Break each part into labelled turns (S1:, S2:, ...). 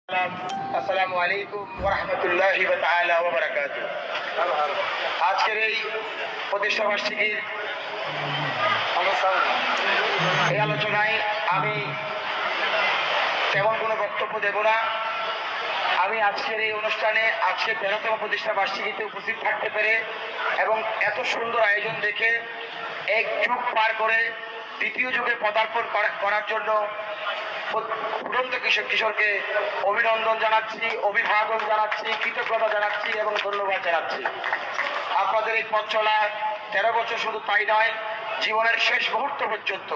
S1: আসসালামু আলাইকুম ওয়া রাহমাতুল্লাহি ওয়া তাআলা ওয়া বারাকাতুহু। আজকের এই প্রতিষ্ঠা বার্ষিকীর এই আলোচনায় আমি তেমন কোনো বক্তব্য দেব না। আমি আজকের এই অনুষ্ঠানে আজকে 13তম প্রতিষ্ঠা বার্ষিকীতে উপস্থিত থাকতে পেরে এবং এত সুন্দর আয়োজন দেখে এক যুগ পার করে দ্বিতীয় যুগে পদার্পণ করার জন্য উড়ন্ত কিশোরকে অভিনন্দন জানাচ্ছি, অভিবাদন জানাচ্ছি, কৃতজ্ঞতা জানাচ্ছি এবং ধন্যবাদ জানাচ্ছি। আপনাদের এই পথ চলা 13 বছর শুধু তাই নয়, জীবনের শেষ মুহূর্ত পর্যন্ত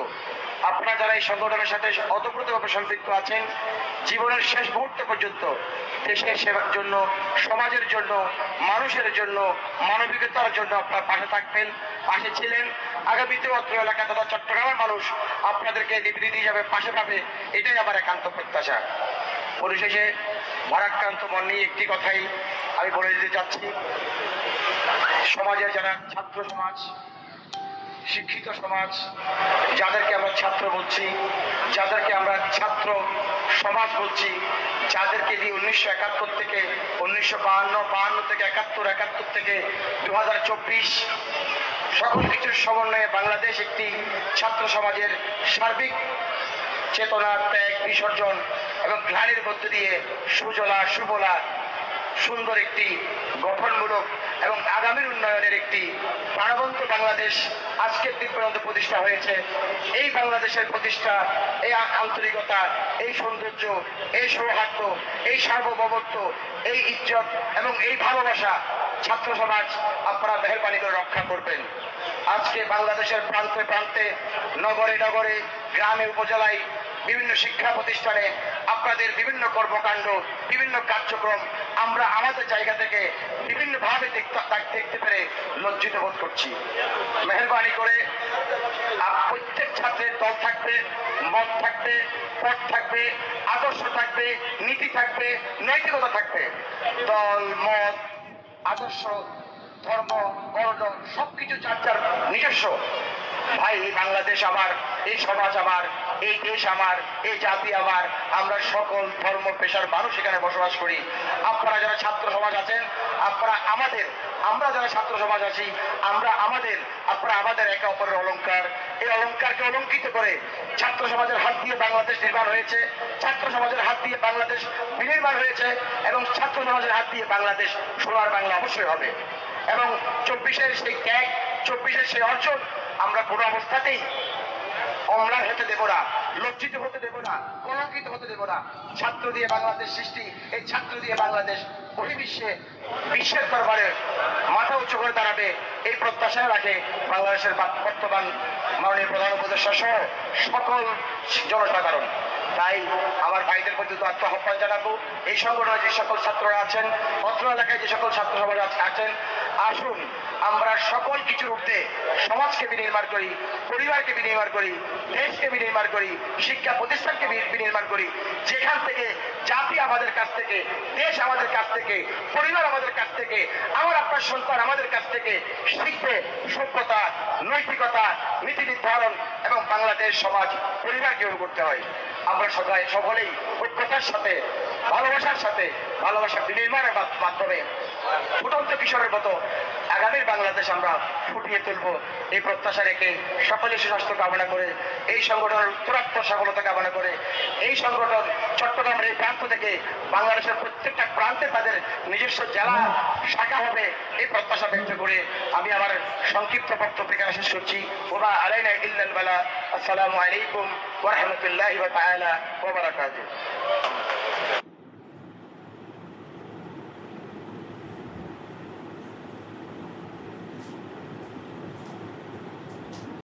S1: আপনারা যারা এই সংগঠনের সাথে ওতপ্রোতভাবে সম্পৃক্ত আছেন, জীবনের শেষ মুহূর্ত পর্যন্ত দেশের সেবার জন্য, সমাজের জন্য, মানুষের জন্য, মানবিকতার জন্য আপনারা পাশে থাকবেন, পাশে ছিলেন। আগামীতেও অত্র এলাকা তথা চট্টগ্রামের মানুষ আপনাদেরকে নেতৃত্ব হিসাবে পাশে পাবে, এটাই আমার একান্ত প্রত্যাশা। পরিশেষে ভারাক্রান্ত মন নিয়ে একটি কথাই আমি বলে দিতে চাচ্ছি, সমাজের যারা ছাত্র সমাজ, শিক্ষিত সমাজ, যাদেরকে আমরা ছাত্র বলছি, যাদেরকে আমরা ছাত্র সমাজ বলছি, যাদেরকে দিয়ে 1971 থেকে 1952 থেকে 71 থেকে 2024 সকল কিছুর সমন্বয়ে বাংলাদেশ একটি ছাত্র সমাজের সার্বিক চেতনা, ত্যাগ, বিসর্জন এবং গ্লানির মধ্য দিয়ে সুজলা সুফলা সুন্দর একটি গঠনমূলক এবং আগামীর উন্নয়নের একটি প্রাণবন্ত বাংলাদেশ আজকের দিন পর্যন্ত প্রতিষ্ঠা হয়েছে। এই বাংলাদেশের প্রতিষ্ঠা, এই আন্তরিকতা, এই সৌন্দর্য, এই সৌহার্দ্য, এই সার্বভৌমত্ব, এই ইজ্জত এবং এই ভালোবাসা ছাত্র সমাজ আপনারা মেহেরবানি করে রক্ষা করবেন। আজকে বাংলাদেশের প্রান্তে প্রান্তে, নগরে নগরে, গ্রামে, উপজেলায়, বিভিন্ন শিক্ষা প্রতিষ্ঠানে আপনাদের বিভিন্ন কর্মকাণ্ড, বিভিন্ন কার্যক্রম আমরা আমাদের জায়গা থেকে বিভিন্নভাবে দেখতে পেরে লজ্জিত বোধ করছি। মেহেরবানি করে প্রত্যেক ছাত্রের দল থাকবে, মত থাকবে, পথ থাকবে, আদর্শ থাকবে, নীতি থাকবে, নৈতিকতা থাকবে। দল, মত, আদর্শ, ধর্ম, বর্ণ সবকিছু যার যার নিজস্ব। ভাই, এই বাংলাদেশ আমার, এই সমাজ আমার, এই দেশ আমার, এই জাতি আমার, আমরা সকল ধর্ম পেশার মানুষ এখানে বসবাস করি। আপনারা যারা ছাত্র সমাজ আছেন, আপনারা আমাদের, আমরা যারা ছাত্র সমাজ আছি, আমরা আমাদের, আপনারা আমাদের একে অপরের অলংকার। এই অলংকারকে অলঙ্কিত করে ছাত্র সমাজের হাত দিয়ে বাংলাদেশ নির্মাণ হয়েছে, ছাত্র সমাজের হাত দিয়ে বাংলাদেশ বিনির্মাণ হয়েছে এবং ছাত্র সমাজের হাত দিয়ে বাংলাদেশ সোনার বাংলা অবশ্যই হবে। এবং 24-এর সেই ত্যাগ, 24-এর সেই অর্জন আমরা কোনো অবস্থাতেই অম্লান হতে দেব না, লজ্জিত হতে দেব না, কলঙ্কিত হতে দেব না। ছাত্র দিয়ে বাংলাদেশ সৃষ্টি, এই ছাত্র দিয়ে বাংলাদেশ বহির্বিশ্বে, বিশ্বের দরবারে মাথা উঁচু করে দাঁড়াবে, এই প্রত্যাশায় রাখে বাংলাদেশের বর্তমান মাননীয় প্রধান উপদেষ্টা সহ সকল জনসাধারণ। তাই আমার ভাইদের প্রতি আহ্বান জানাবো, এই সংগঠনে যে সকল ছাত্ররা আছেন, অত্র এলাকায় যে সকল ছাত্র সমাজ আছেন, আসুন আমরা সকল কিছুর ঊর্ধ্বে সমাজকে বিনির্মাণ করি, পরিবারকে বিনির্মাণ করি, দেশকে বিনির্মাণ করি, শিক্ষা প্রতিষ্ঠানকে বিনির্মাণ করি। যেখান থেকে জাতি আমাদের কাছ থেকে, দেশ আমাদের কাছ থেকে, পরিবার আমাদের কাছ থেকে, আমার আপনার সন্তান আমাদের কাছ থেকে শিখবে সভ্যতা, নৈতিকতা, নীতি নির্ধারণ এবং বাংলাদেশ সমাজ পরিবার কিভাবে করতে হয়। আমরা সকলেই ঐক্যতার সাথে, ভালোবাসার সাথে, ভালোবাসা বিনির্মাণের মাধ্যমে ফুটন্ত কিশোরের মতো আগামীর বাংলাদেশ আমরা ফুটিয়ে তুলব, এই প্রত্যাশা রেখে সকলের সুস্বাস্থ্য কামনা করে, এই সংগঠনের উত্তরাত্মক সফলতা কামনা করে, এই সংগঠন চট্টগ্রামের এই প্রান্ত থেকে বাংলাদেশের প্রত্যেকটা প্রান্তে তাদের নিজস্ব জেলা শাখা হবে, এই প্রত্যাশা ব্যক্ত করে আমি আমার সংক্ষিপ্ত বক্তব্য এখানে শেষ করছি। ওমা আলাইনা ইল্লাল বালাগ। আসসালামু আলাইকুম ওয়া রাহমাতুল্লাহি ওয়া তাআলা ওয়া বারাকাতুহু।